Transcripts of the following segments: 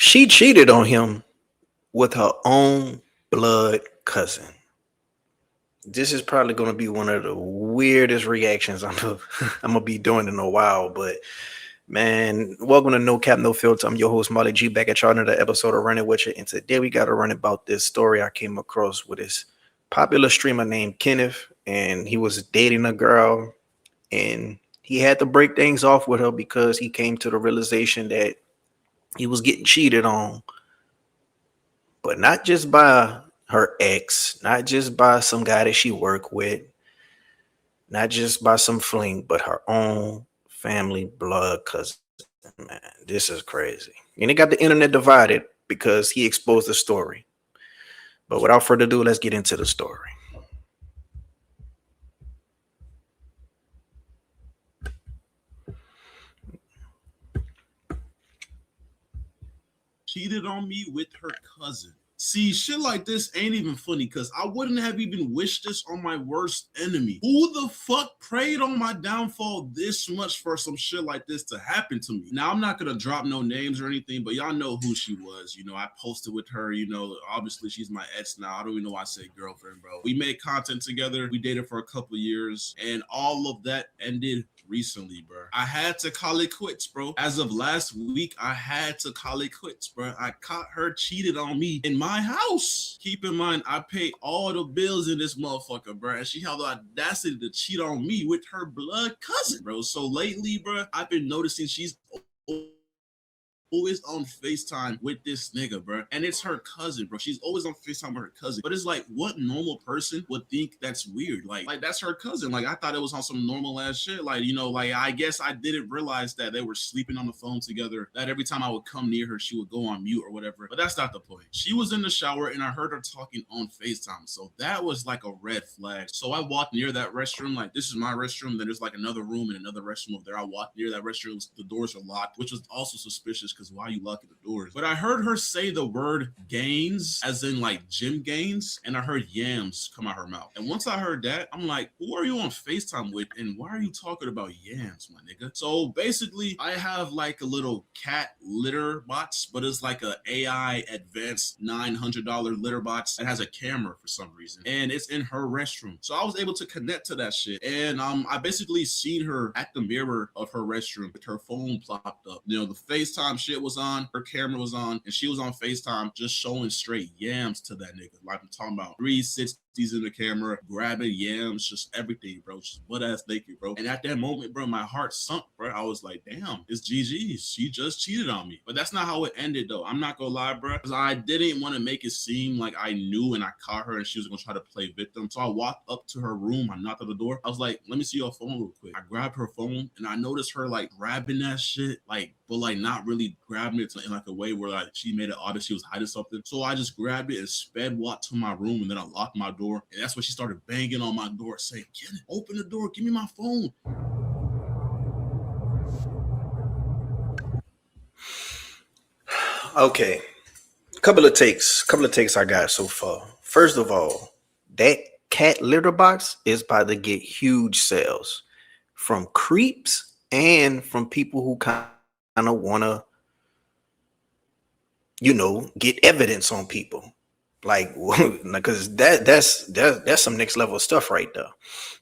She cheated on him with her own blood cousin. This is probably going to be one of the weirdest reactions I'm gonna be doing in a while. But man, welcome to No Cap No Filter. I'm your host Molly G, back at y'all another episode of Running With You. And today we got to run about this story I came across with this popular streamer named Kenneth, and he was dating a girl, and he had to break things off with her because he came to the realization that he was getting cheated on, but not just by her ex, not just by some guy that she worked with, not just by some fling, but her own family blood cousin. Man, this is crazy. And he got the internet divided because he exposed the story. But without further ado, let's get into the story. Cheated on me with her cousin. See, shit like this ain't even funny because I wouldn't have even wished this on my worst enemy. Who the fuck preyed on my downfall this much for some shit like this to happen to me? Now, I'm not gonna drop no names or anything, but y'all know who she was. You know, I posted with her, obviously she's my ex now. I don't even know why I say girlfriend, bro. We made content together. We dated for a couple of years, and all of that ended recently, bro. I had to call it quits, bro. As of last week, I had to call it quits, bro. I caught her cheated on me in my house. Keep in mind, I pay all the bills in this motherfucker, bro. And she had the audacity to cheat on me with her blood cousin, bro. So lately, bro, I've been noticing she's always on FaceTime with this nigga, bro. And it's her cousin, bro. She's always on FaceTime with her cousin. But it's like, what normal person would think that's weird? Like that's her cousin. Like, I thought it was on some normal ass shit. Like, I guess I didn't realize that they were sleeping on the phone together, that every time I would come near her, she would go on mute or whatever. But that's not the point. She was in the shower and I heard her talking on FaceTime. So that was like a red flag. So I walked near that restroom. Like, this is my restroom. Then there's like another room and another restroom over there. I walked near that restroom. The doors are locked, which was also suspicious because why are you locking the doors? But I heard her say the word gains, as in like gym gains, and I heard yams come out her mouth. And once I heard that, I'm like, who are you on FaceTime with? And why are you talking about yams, my nigga? So basically, I have like a little cat litter box, but it's like a AI advanced $900 litter box that has a camera for some reason. And it's in her restroom. So I was able to connect to that shit. And I basically seen her at the mirror of her restroom with her phone plopped up. The FaceTime shit was on, her camera was on, and she was on FaceTime just showing straight yams to that nigga. Like, I'm talking about 360s in the camera, grabbing yams, just everything, bro. Just butt ass naked, bro. And at that moment, bro, my heart sunk, bro. I was like, damn, it's GG. She just cheated on me. But that's not how it ended, though. I'm not gonna lie, bro, because I didn't want to make it seem like I knew and I caught her and she was gonna try to play victim. So I walked up to her room. I knocked on the door. I was like, let me see your phone real quick. I grabbed her phone and I noticed her like grabbing that shit, like, but like not really grabbing it in like a way where like she made it obvious she was hiding something. So I just grabbed it and sped walked to my room, and then I locked my door. And that's when she started banging on my door saying, "Kenneth, open the door, give me my phone." Okay. Couple of takes I got so far. First of all, that cat litter box is about to get huge sales from creeps and from people who kind of want to, get evidence on people. Like, because that's some next level stuff right there.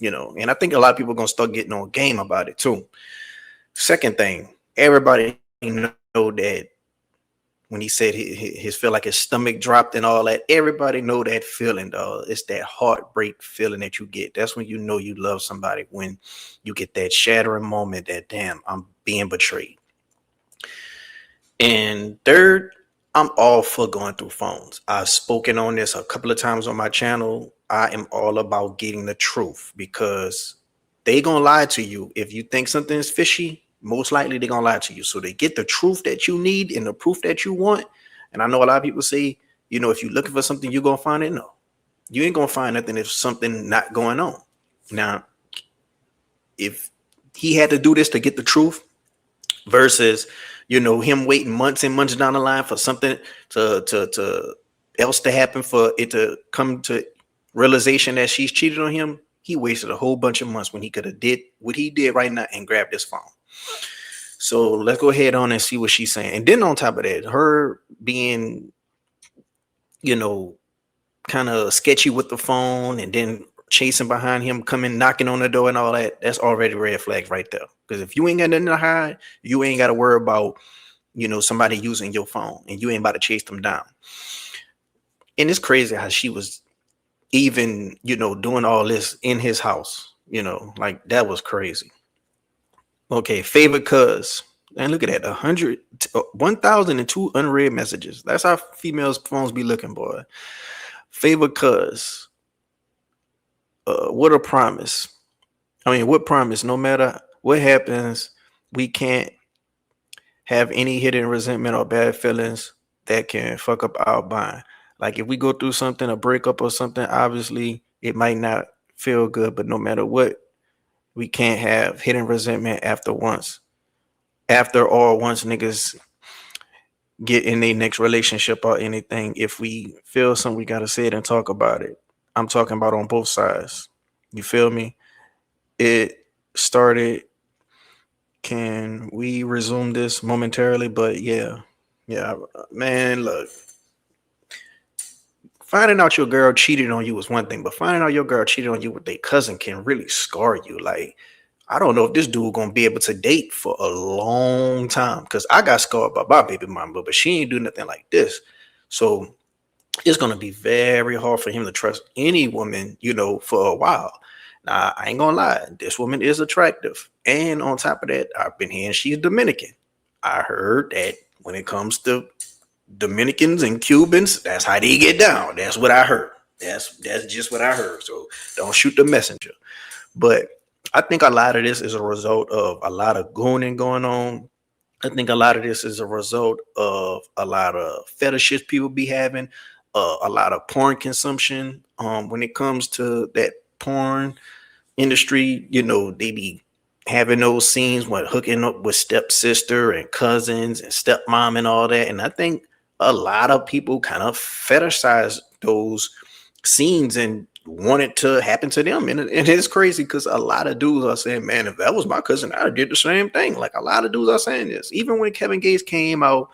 And I think a lot of people are gonna start getting on game about it too. Second thing, everybody know that when he said his feel like his stomach dropped and all that, everybody know that feeling, dog. It's that heartbreak feeling that you get. That's when you know you love somebody, when you get that shattering moment that, damn, I'm being betrayed. And third, I'm all for going through phones. I've spoken on this a couple of times on my channel. I am all about getting the truth because they gonna lie to you. If you think something is fishy, most likely they're gonna lie to you. So they get the truth that you need and the proof that you want. And I know a lot of people say, if you're looking for something, you're gonna find it. No, you ain't gonna find nothing if something not going on. Now, if he had to do this to get the truth versus him waiting months and months down the line for something to else to happen, for it to come to realization that she's cheated on him, he wasted a whole bunch of months when he could have did what he did right now and grabbed his phone. So let's go ahead on and see what she's saying. And then on top of that, her being, you know, kind of sketchy with the phone and then chasing behind him, coming knocking on the door and all that, that's already red flags right there. Because if you ain't got nothing to hide, you ain't got to worry about, somebody using your phone, and you ain't about to chase them down. And it's crazy how she was even, doing all this in his house, like that was crazy. Okay, favorite cuz. And look at that, 1,002 unread messages. That's how females' phones be looking, boy. Favorite cuz. What a promise. I mean, what promise? No matter what happens, we can't have any hidden resentment or bad feelings that can fuck up our bond. Like if we go through something, a breakup or something, obviously it might not feel good, but no matter what, we can't have hidden resentment after once niggas get in their next relationship or anything. If we feel something, we gotta say it and talk about it. I'm talking about on both sides. You feel me? It started. Can we resume this momentarily? But yeah, man, look, finding out your girl cheated on you is one thing, but finding out your girl cheated on you with their cousin can really scar you. Like, I don't know if this dude gonna be able to date for a long time, because I got scarred by my baby mama, but she ain't do nothing like this. So it's gonna be very hard for him to trust any woman, for a while. Now, I ain't gonna lie, this woman is attractive. And on top of that, I've been hearing she's Dominican. I heard that when it comes to Dominicans and Cubans, that's how they get down. That's what I heard. That's just what I heard. So don't shoot the messenger. But I think a lot of this is a result of a lot of gooning going on. I think a lot of this is a result of a lot of fetishes people be having, a lot of porn consumption. When it comes to that porn industry, they be having those scenes when hooking up with stepsister and cousins and stepmom and all that. And I think a lot of people kind of fetishize those scenes and want it to happen to them. And it's crazy because a lot of dudes are saying, man, if that was my cousin, I did the same thing. Like a lot of dudes are saying this. Even when Kevin Gates came out,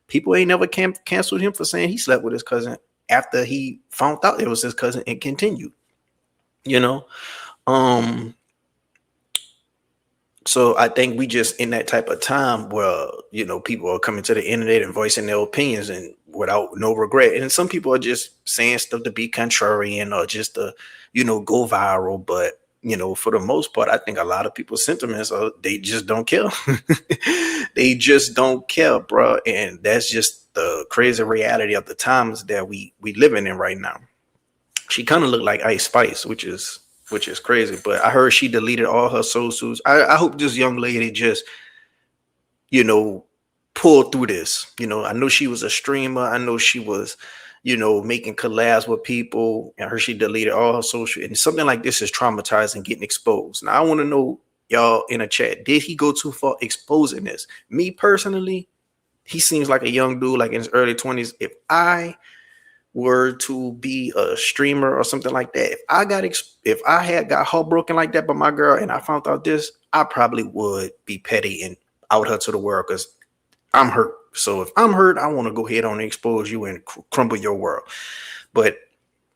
people ain't never canceled him for saying he slept with his cousin after he found out it was his cousin and continued, So I think we just in that type of time where, people are coming to the internet and voicing their opinions and without no regret. And some people are just saying stuff to be contrarian or just to, go viral. But, for the most part, I think a lot of people's sentiments are they just don't care. They just don't care, bro. And that's just the crazy reality of the times that we living in right now. She kind of looked like Ice Spice, which is crazy. But I heard she deleted all her socials. I hope this young lady just, pull through this. I know she was a streamer. I know she was, making collabs with people. I heard she deleted all her social. And something like this is traumatizing, getting exposed. Now, I want to know, y'all in a chat, did he go too far exposing this? Me personally, he seems like a young dude, like in his early 20s. If I were to be a streamer or something like that, if I had got heartbroken like that by my girl and I found out this, I probably would be petty and out her to the world because I'm hurt. So if I'm hurt, I want to go ahead on and expose you and crumble your world. But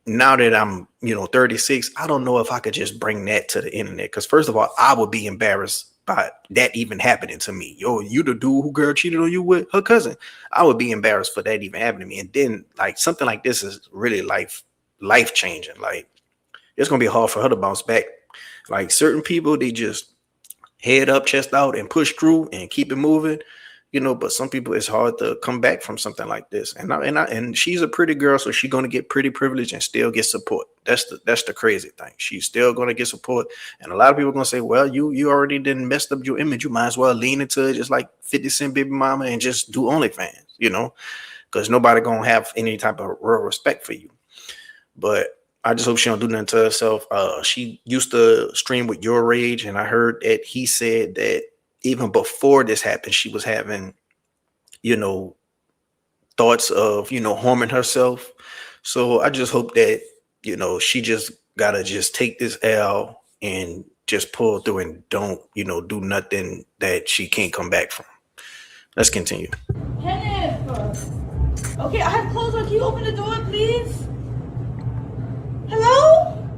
now that I'm 36, I don't know if I could just bring that to the internet, because first of all, I would be embarrassed by that even happening to me. Yo, you the dude who girl cheated on you with her cousin. I would be embarrassed for that even happening to me. And then like something like this is really life changing. Like it's gonna be hard for her to bounce back. Like certain people, they just head up, chest out, and push through and keep it moving. But some people, it's hard to come back from something like this. And she's a pretty girl, so she's gonna get pretty privilege and still get support. That's the crazy thing. She's still gonna get support. And a lot of people are gonna say, well, you already didn't messed up your image. You might as well lean into it, just like 50 Cent baby mama, and just do OnlyFans, because nobody gonna have any type of real respect for you. But I just hope she don't do nothing to herself. She used to stream with Your Rage, and I heard that he said that even before this happened, she was having, thoughts of, harming herself. So I just hope that, she just gotta just take this L and, just pull through and don't, do nothing that she can't come back from. Let's continue. Kenneth! Okay, I have clothes on. Can you open the door, please? Hello?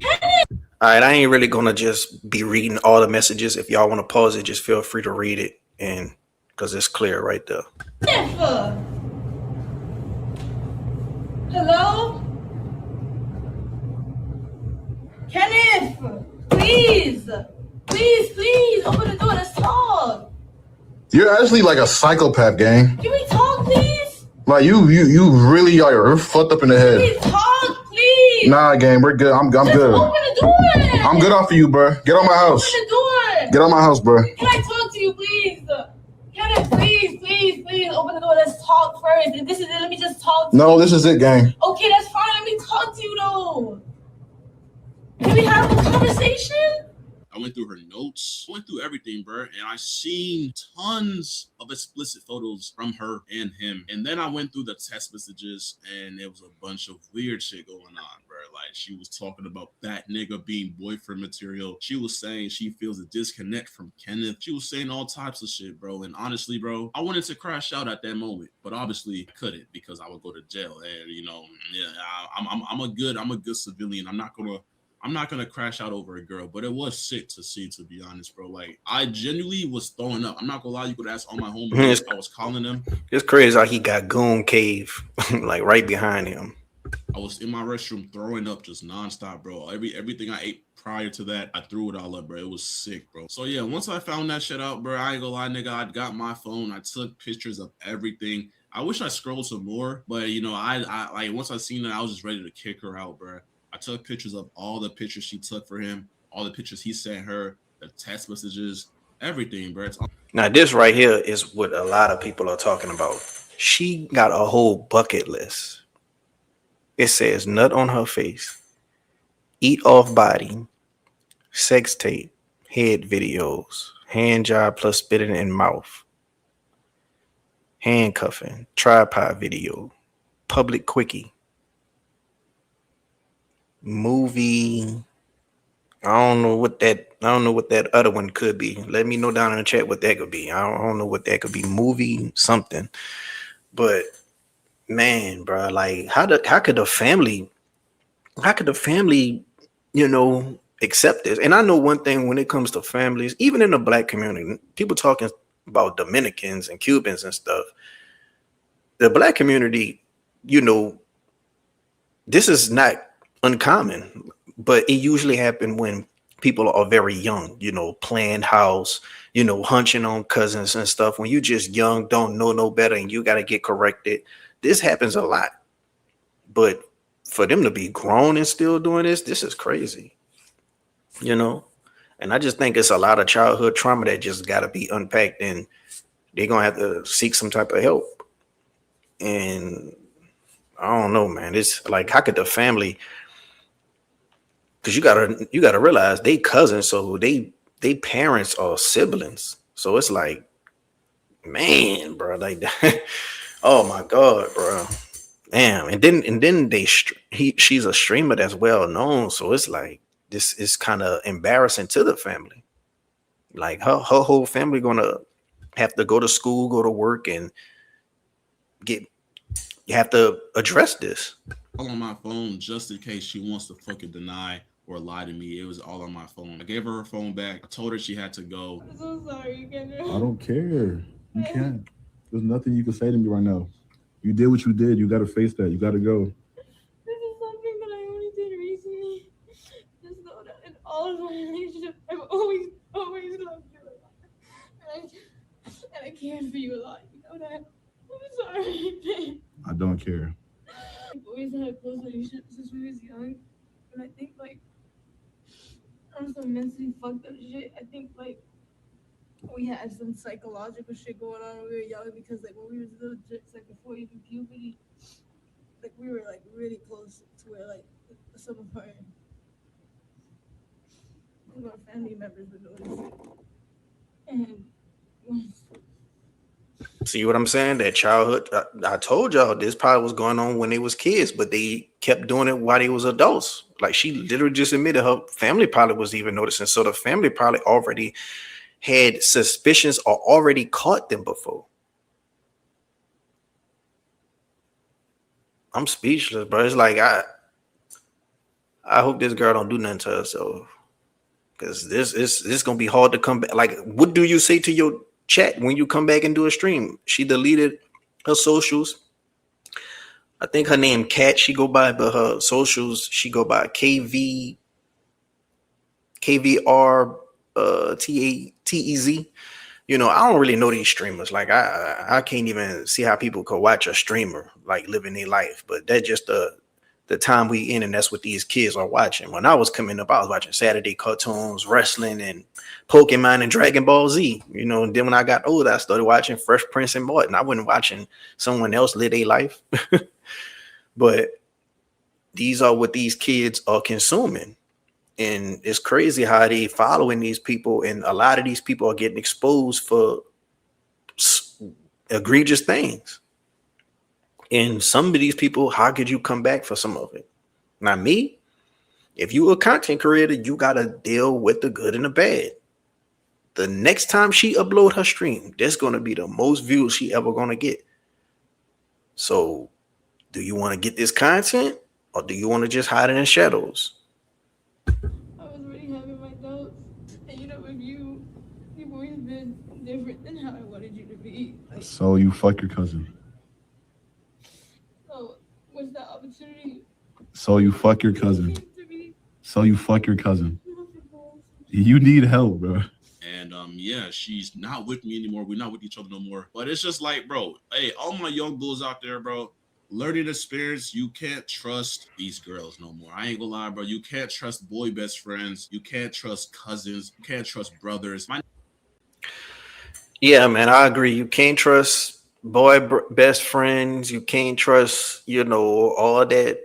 Kenneth! All right, I ain't really gonna just be reading all the messages. If y'all want to pause it, just feel free to read it, and because it's clear right there. Kenneth! Hello? Kenneth! Please! Please, open the door. Let's talk. You're actually like a psychopath, gang. Can we talk, please? Like you really are. You're fucked up in the head. Please talk, please. Nah, gang, we're good. I'm Just good. open the door. I'm good off of you, bro. Get on my house. Open the door. Get on my house, bro. Can I talk to you, please? Kenneth, please, open the door. Let's talk first. If this is it, let me just talk to you. No, this is it, gang. Okay, that's fine. Let me talk to you, though. Can we have a conversation? I went through her notes, went through everything, bro, and I seen tons of explicit photos from her and him. And then I went through the text messages, and there was a bunch of weird shit going on, bro. Like, she was talking about that nigga being boyfriend material. She was saying she feels a disconnect from Kenneth. She was saying all types of shit, bro. And honestly, bro, I wanted to crash out at that moment, but obviously I couldn't because I would go to jail. And I'm a good civilian. I'm not gonna crash out over a girl, but it was sick to see, to be honest, bro. Like, I genuinely was throwing up. I'm not gonna lie, you could ask all my homies. I was calling them. It's crazy how he got Goon Cave like right behind him. I was in my restroom throwing up just nonstop, bro. Everything I ate prior to that, I threw it all up, bro. It was sick, bro. So yeah, once I found that shit out, bro, I ain't gonna lie, nigga. I got my phone. I took pictures of everything. I wish I scrolled some more, but I like once I seen that, I was just ready to kick her out, bro. I took pictures of all the pictures she took for him, all the pictures he sent her, the text messages, everything, bro. Now, this right here is what a lot of people are talking about. She got a whole bucket list. It says nut on her face, eat off body, sex tape, head videos, hand job plus spitting in mouth, handcuffing, tripod video, public quickie, movie. I don't know what that other one could be. Let me know down in the chat what that could be. I don't know what that could be. Movie something. But man, bro, like how could the family accept this? And I know one thing when it comes to families, even in the black community, people talking about Dominicans and Cubans and stuff. The black community, this is not uncommon, but it usually happens when people are very young, playing house, hunching on cousins and stuff. When you just young, don't know no better, and you got to get corrected. This happens a lot. But for them to be grown and still doing this is crazy, And I just think it's a lot of childhood trauma that just got to be unpacked, and they're going to have to seek some type of help. And I don't know, man. It's like, how could the family... Because you gotta realize they cousins, so they parents are siblings. So it's like, man, bro, like that. Oh my god, bro, damn. And then she's a streamer that's well known, so it's like this is kind of embarrassing to the family. Like her whole family gonna have to go to school, go to work, and you have to address this. All on my phone just in case she wants to fucking deny or lie to me. It was all on my phone. I gave her phone back. I told her she had to go. I'm so sorry, Kenneth. I don't care. You can't. There's nothing you can say to me right now. You did what you did. You got to face that. You got to go. This is something that I only did recently. Just know that in all of my relationships, I've always loved you a lot. And I care for you a lot. You know that? I'm sorry. I don't care. I've always had a close relationship since we was young. And I think, I'm so mentally fucked up shit. I think, we had some psychological shit going on when we were young because, when we was little jits, before even puberty, we were, really close to where, some of our family members would notice it. And see what I'm saying? That childhood, I told y'all this probably was going on when they was kids, but they kept doing it while they was adults. Like she literally just admitted her family probably was even noticing. So the family probably already had suspicions or already caught them before. I'm speechless, bro. It's like I hope this girl don't do nothing to herself. Because this gonna be hard to come back. Like, what do you say to your chat when you come back and do a stream? She deleted her socials. I think her name Kat she go by, but her socials she go by KVR TEZ. You know, I don't really know these streamers. Like I can't even see how people could watch a streamer like living their life. But that's just the time we in, and that's what these kids are watching. When I was coming up, I was watching Saturday cartoons, wrestling, and Pokemon and Dragon Ball Z. You know, and then when I got older, I started watching Fresh Prince and Martin. I wasn't watching someone else live their life. But these are what these kids are consuming. And it's crazy how they following these people, and a lot of these people are getting exposed for egregious things. And some of these people, how could you come back for some of it? Not me. If you a content creator, you gotta deal with the good and the bad. The next time she upload her stream, that's gonna be the most views she ever gonna get. So, do you want to get this content, or do you want to just hide it in shadows? I was already having my doubts, and you know, with you, you've always been different than how I wanted you to be. Like, So you fuck your cousin. so what's that opportunity? So you fuck your cousin. To me? So you fuck your cousin. You need help, bro. And yeah, she's not with me anymore. We're not with each other no more. But it's just like, bro, hey, all my young bulls out there, bro, learning experience, you can't trust these girls no more. I ain't gonna lie, bro. You can't trust boy best friends. You can't trust cousins. You can't trust brothers. Yeah, man, I agree. You can't trust best friends. You can't trust, you know, all that,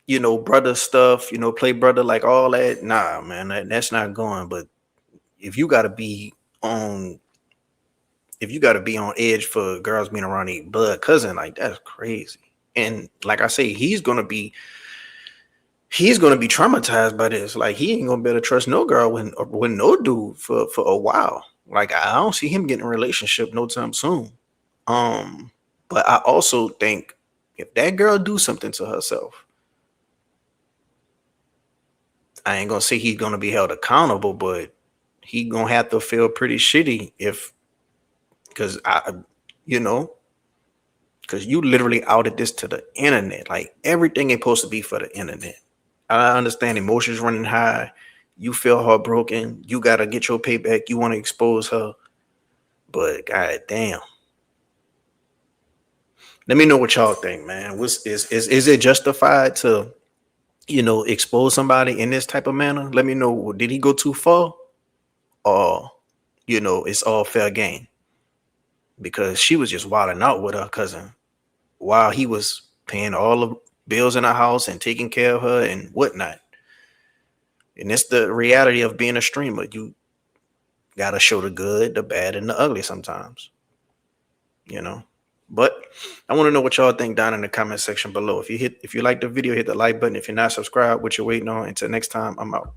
you know, brother stuff, you know, play brother, like all that. Nah, man, that's not going. But if you gotta be on edge for girls being around a blood cousin, like that's crazy. And like I say, he's gonna be traumatized by this. Like he ain't gonna be able to trust no girl with no dude for a while. Like I don't see him getting a relationship no time soon. But I also think if that girl do something to herself, I ain't gonna say he's gonna be held accountable, but he gonna have to feel pretty shitty because you literally outed this to the internet. Like everything ain't supposed to be for the internet. I understand emotions running high. You feel heartbroken. You gotta get your payback. You want to expose her, but god damn. Let me know what y'all think, man. Is it justified to, you know, expose somebody in this type of manner? Let me know. Did he go too far, or you know, it's all fair game? Because she was just wilding out with her cousin while he was paying all the bills in the house and taking care of her and whatnot. And it's the reality of being a streamer. You gotta show the good, the bad, and the ugly sometimes, you know. But I want to know what y'all think down in the comment section below. If you like the video, hit the like button. If you're not subscribed, what you're waiting on. Until next time, I'm out.